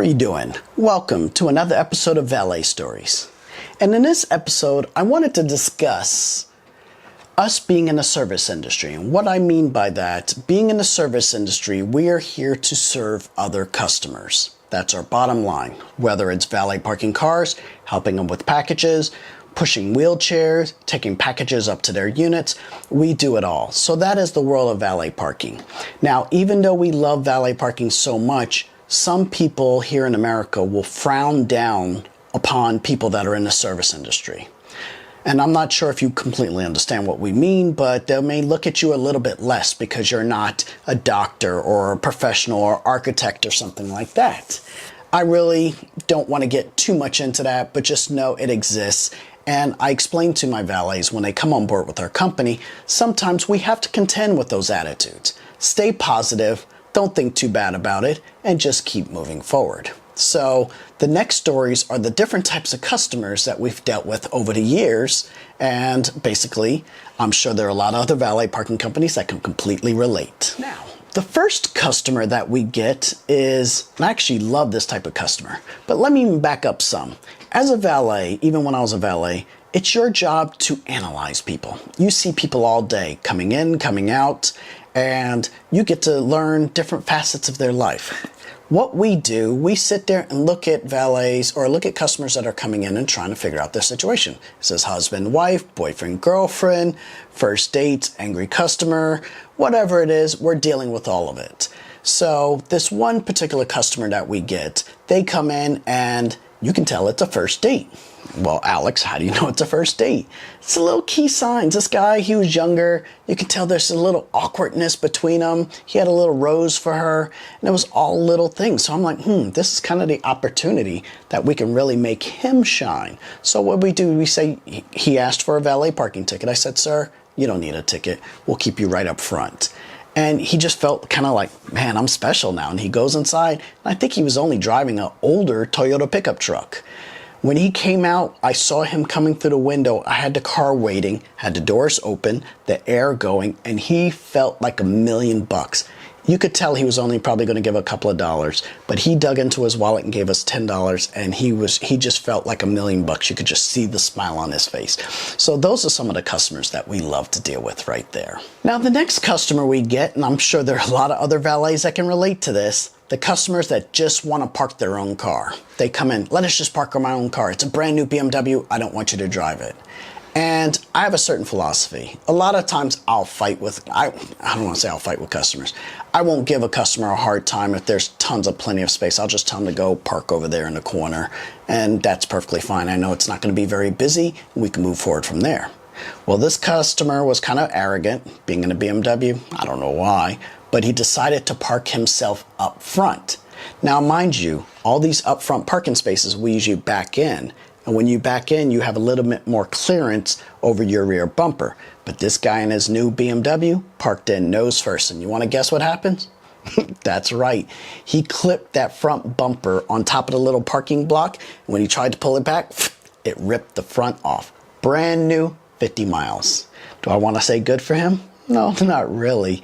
are you doing? Welcome to another episode of Valet Stories. And in this episode, I wanted to discuss us being in the service industry. And what I mean by that, being in the service industry, we are here to serve other customers. That's our bottom line. Whether it's valet parking cars, helping them with packages, pushing wheelchairs, taking packages up to their units, we do it all. So that is the world of valet parking. Now, even though we love valet parking so much, some people here in America will frown down upon people that are in the service industry. And I'm not sure if you completely understand what we mean, but they may look at you a little bit less because you're not a doctor or a professional or architect or something like that. I really don't want to get too much into that, but just know it exists. And I explain to my valets when they come on board with our company, sometimes we have to contend with those attitudes. Stay positive, don't think too bad about it, and just keep moving forward. So the next stories are the different types of customers that we've dealt with over the years. And basically, I'm sure there are a lot of other valet parking companies that can completely relate. Now, the first customer that we get is, and I actually love this type of customer, but let me even back up some. As a valet, even when I was a valet, it's your job to analyze people. You see people all day coming in, coming out, and you get to learn different facets of their life. What we do, we sit there and look at valets or look at customers that are coming in and trying to figure out their situation. It says husband, wife, boyfriend, girlfriend, first dates, angry customer, whatever it is, we're dealing with all of it. So this one particular customer that we get, they come in and you can tell it's a first date. Well, Alex, how do you know it's a first date? It's a little key signs. This guy, he was younger. You can tell there's a little awkwardness between them. He had a little rose for her, and it was all little things. So I'm like, this is kind of the opportunity that we can really make him shine. So what we do, we say, he asked for a valet parking ticket. I said, sir, you don't need a ticket. We'll keep you right up front. And he just felt kind of like, man, I'm special now. And he goes inside, and I think he was only driving an older Toyota pickup truck. When he came out, I saw him coming through the window. I had the car waiting, had the doors open, the air going, and he felt like $1,000,000. You could tell he was only probably going to give a couple of dollars, but he dug into his wallet and gave us $10, and he just felt like $1,000,000. You could just see the smile on his face. So those are some of the customers that we love to deal with right there. Now the next customer we get, and I'm sure there are a lot of other valets that can relate to this, the customers that just want to park their own car. They come in, let us just park my own car. It's a brand new BMW. I don't want you to drive it. And I have a certain philosophy. A lot of times I'll fight with, I don't want to say I'll fight with customers. I won't give a customer a hard time if there's plenty of space. I'll just tell them to go park over there in the corner. And that's perfectly fine. I know it's not going to be very busy. We can move forward from there. Well, this customer was kind of arrogant, being in a BMW. I don't know why, but he decided to park himself up front. Now, mind you, all these up front parking spaces, we usually back in. And when you back in, you have a little bit more clearance over your rear bumper. But this guy in his new BMW parked in nose first. And you want to guess what happens? That's right. He clipped that front bumper on top of the little parking block. And when he tried to pull it back, it ripped the front off. Brand new, 50 miles. Do I want to say good for him? No, not really.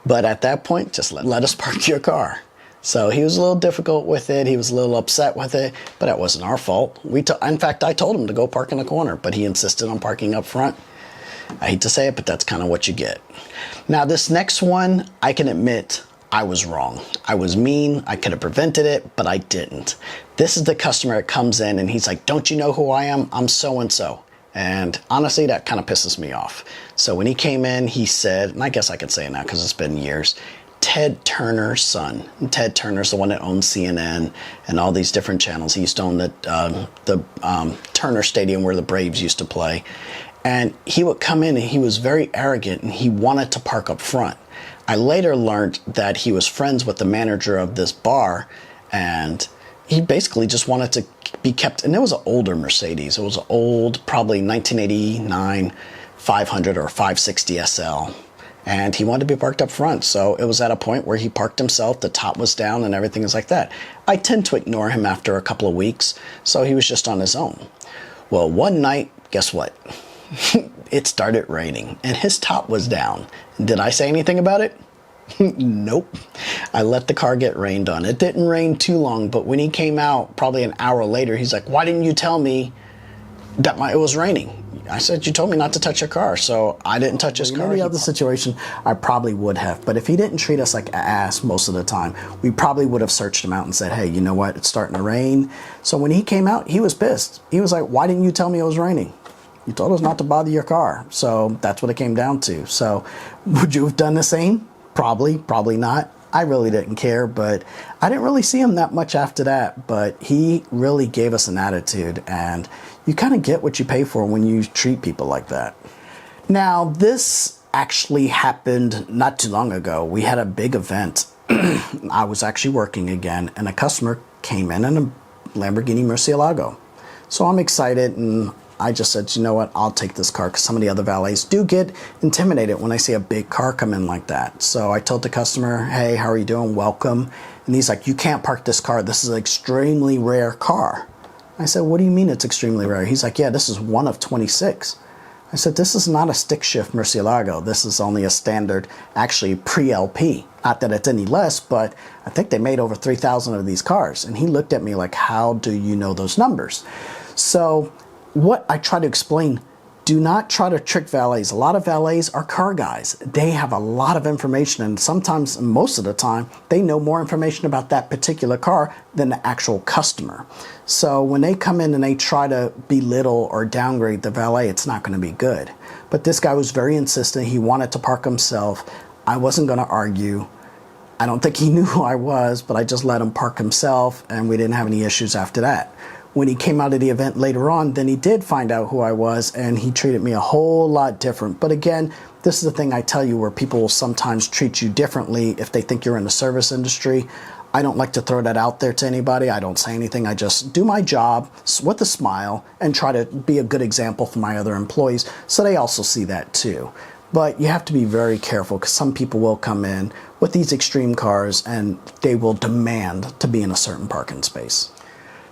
But at that point, just let us park your car. So he was a little difficult with it. He was a little upset with it, but that wasn't our fault. In fact, I told him to go park in the corner, but he insisted on parking up front. I hate to say it, but that's kind of what you get. Now, this next one, I can admit I was wrong. I was mean. I could have prevented it, but I didn't. This is the customer that comes in and he's like, don't you know who I am? I'm so-and-so. And honestly, that kind of pisses me off. So when he came in, he said, and I guess I can say it now because it's been years, Ted Turner's son. And Ted Turner's the one that owns CNN and all these different channels. He used to own the Turner Stadium where the Braves used to play. And he would come in and he was very arrogant and he wanted to park up front. I later learned that he was friends with the manager of this bar and he basically just wanted to be kept. And it was an older Mercedes. It was an old, probably 1989 500 or 560 SL. And he wanted to be parked up front. So it was at a point where he parked himself, the top was down and everything is like that. I tend to ignore him after a couple of weeks. So he was just on his own. Well, one night, guess what? It started raining and his top was down. Did I say anything about it? Nope. I let the car get rained on. It didn't rain too long, but when he came out, probably an hour later, he's like, why didn't you tell me that it was raining? I said, you told me not to touch your car, so I didn't touch his car. In any other situation, I probably would have. But if he didn't treat us like ass most of the time, we probably would have searched him out and said, hey, you know what? It's starting to rain. So when he came out, he was pissed. He was like, why didn't you tell me it was raining? You told us not to bother your car. So that's what it came down to. So would you have done the same? Probably, probably not. I really didn't care, but I didn't really see him that much after that. But he really gave us an attitude, and you kind of get what you pay for when you treat people like that. Now, this actually happened not too long ago. We had a big event. I was actually working again, and a customer came in a Lamborghini Murcielago. So I'm excited, and I just said, you know what, I'll take this car, because some of the other valets do get intimidated when I see a big car come in like that. So I told the customer, hey, how are you doing? Welcome. And he's like, you can't park this car. This is an extremely rare car. I said, what do you mean it's extremely rare? He's like, yeah, this is one of 26. I said, this is not a stick shift Murcielago. This is only a standard, actually pre-LP. Not that it's any less, but I think they made over 3,000 of these cars. And he looked at me like, how do you know those numbers? So what I try to explain, do not try to trick valets. A lot of valets are car guys. They have a lot of information, and sometimes, most of the time, they know more information about that particular car than the actual customer. So when they come in and they try to belittle or downgrade the valet, it's not going to be good. But this guy was very insistent. He wanted to park himself. I wasn't going to argue. I don't think he knew who I was, but I just let him park himself, and we didn't have any issues after that. When he came out of the event later on, then he did find out who I was, and he treated me a whole lot different. But again, this is the thing I tell you, where people will sometimes treat you differently if they think you're in the service industry. I don't like to throw that out there to anybody. I don't say anything. I just do my job with a smile and try to be a good example for my other employees, so they also see that too. But you have to be very careful, because some people will come in with these extreme cars and they will demand to be in a certain parking space.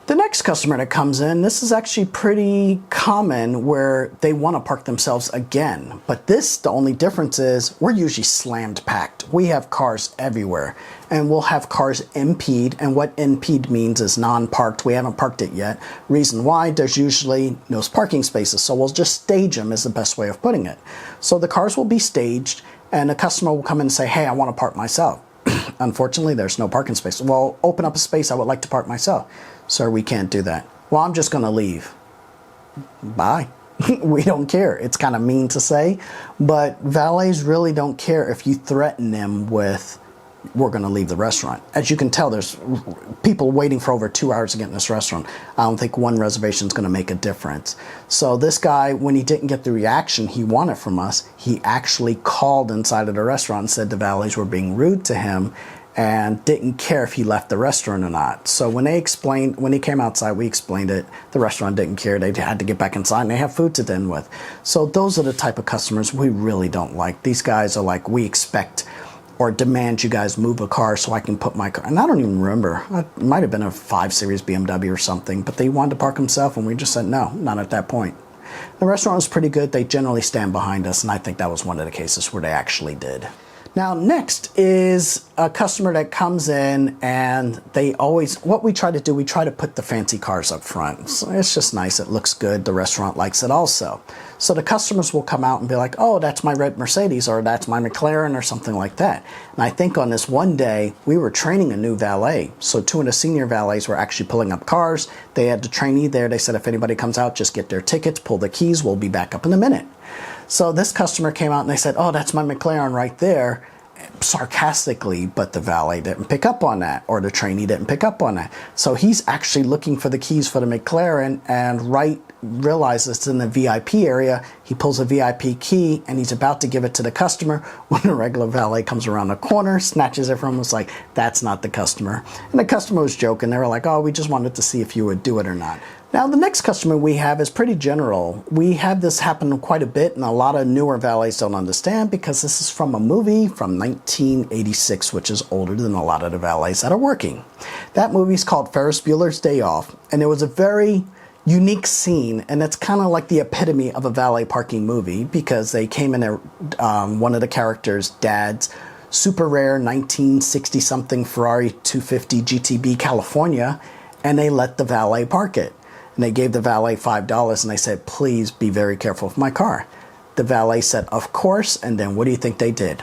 The next customer that comes in, this is actually pretty common, where they want to park themselves again. But this, the only difference is, we're usually slammed packed. We have cars everywhere, and we'll have cars impede, and what impede means is non-parked. We haven't parked it yet. Reason why, there's usually no parking spaces, so we'll just stage them, is the best way of putting it. So the cars will be staged, and the customer will come in and say, hey, I want to park myself. Unfortunately, there's no parking space. Well, open up a space, I would like to park myself. Sir, we can't do that. Well, I'm just going to leave. Bye. We don't care. It's kind of mean to say, but valets really don't care if you threaten them with, we're going to leave the restaurant. As you can tell, there's people waiting for over 2 hours to get in this restaurant. I don't think one reservation is going to make a difference. So this guy, when he didn't get the reaction he wanted from us, he actually called inside of the restaurant and said the valets were being rude to him, and didn't care if he left the restaurant or not. So when he came outside, we explained it. The restaurant didn't care. They had to get back inside, and they have food to din with. So those are the type of customers we really don't like. These guys are like, we expect or demand you guys move a car so I can put my car. And I don't even remember. It might have been a 5 Series BMW or something, but they wanted to park themselves, and we just said, no, not at that point. The restaurant was pretty good. They generally stand behind us, and I think that was one of the cases where they actually did. Now, next is a customer that comes in, and they always, what we try to do, we try to put the fancy cars up front. So it's just nice. It looks good. The restaurant likes it also. So the customers will come out and be like, oh, that's my red Mercedes, or that's my McLaren, or something like that. And I think on this one day, we were training a new valet. So 2 of the senior valets were actually pulling up cars. They had the trainee there. They said, if anybody comes out, just get their tickets, pull the keys. We'll be back up in a minute. So this customer came out and they said, oh, that's my McLaren right there, sarcastically, but the valet didn't pick up on that, or the trainee didn't pick up on that. So he's actually looking for the keys for the McLaren, and realizes it's in the VIP area. He pulls a VIP key, and he's about to give it to the customer when the regular valet comes around the corner, snatches it from him. It's like, that's not the customer. And the customer was joking. They were like, oh, we just wanted to see if you would do it or not. Now, the next customer we have is pretty general. We have this happen quite a bit, and a lot of newer valets don't understand, because this is from a movie from 1986, which is older than a lot of the valets that are working. That movie is called Ferris Bueller's Day Off, and it was a very unique scene, and it's kind of like the epitome of a valet parking movie, because they came in there, one of the characters' dad's super rare 1960 something Ferrari 250 GTB California, and they let the valet park it. And they gave the valet $5 and they said, please be very careful with my car. The valet said, of course, and then what do you think they did?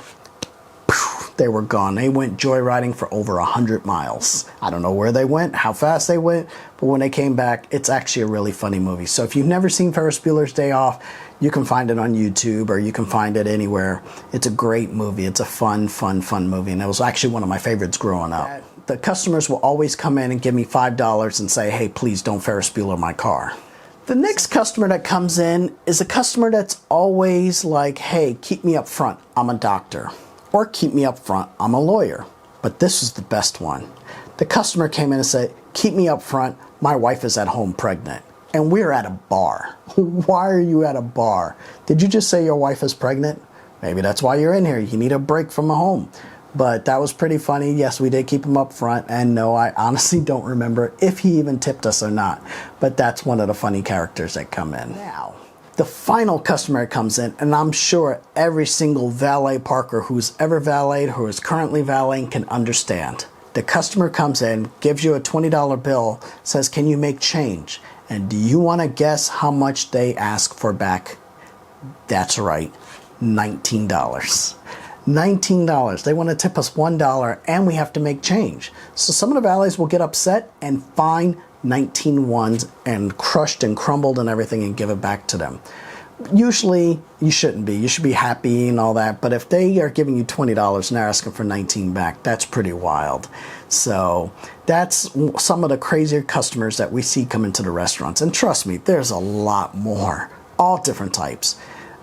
They were gone. They went joyriding for over 100 miles. I don't know where they went, how fast they went, but when they came back, it's actually a really funny movie. So if you've never seen Ferris Bueller's Day Off, you can find it on YouTube or you can find it anywhere. It's a great movie. It's a fun movie, and it was actually one of my favorites growing up. The customers will always come in and give me $5 and say, hey, please don't Ferris Bueller my car. The next customer that comes in is a customer that's always like, hey, keep me up front, I'm a doctor. Or keep me up front, I'm a lawyer. But this is the best one. The customer came in and said, keep me up front, my wife is at home pregnant. And we're at a bar. Why are you at a bar? Did you just say your wife is pregnant? Maybe that's why you're in here. You need a break from home. But that was pretty funny. Yes, we did keep him up front. And no, I honestly don't remember if he even tipped us or not. But that's one of the funny characters that come in. Now, the final customer that comes in, and I'm sure every single valet parker who's ever valeted, who is currently valeting, can understand. The customer comes in, gives you a $20 bill, says, can you make change? And do you want to guess how much they ask for back? That's right, $19. $19. They want to tip us $1 and we have to make change. So some of the valets will get upset and find 19 ones and crushed and crumbled and everything and give it back to them. Usually you shouldn't be. You should be happy and all that. But if they are giving you $20 and they're asking for 19 back, that's pretty wild. So that's some of the crazier customers that we see come into the restaurants. And trust me, there's a lot more, all different types.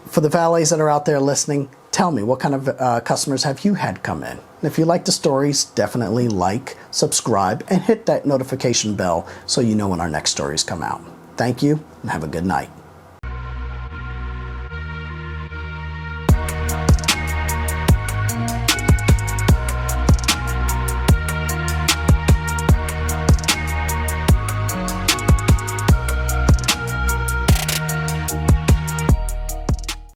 For the valets that are out there listening, tell me, what kind of customers have you had come in? And if you like the stories, definitely like, subscribe, and hit that notification bell so you know when our next stories come out. Thank you, and have a good night.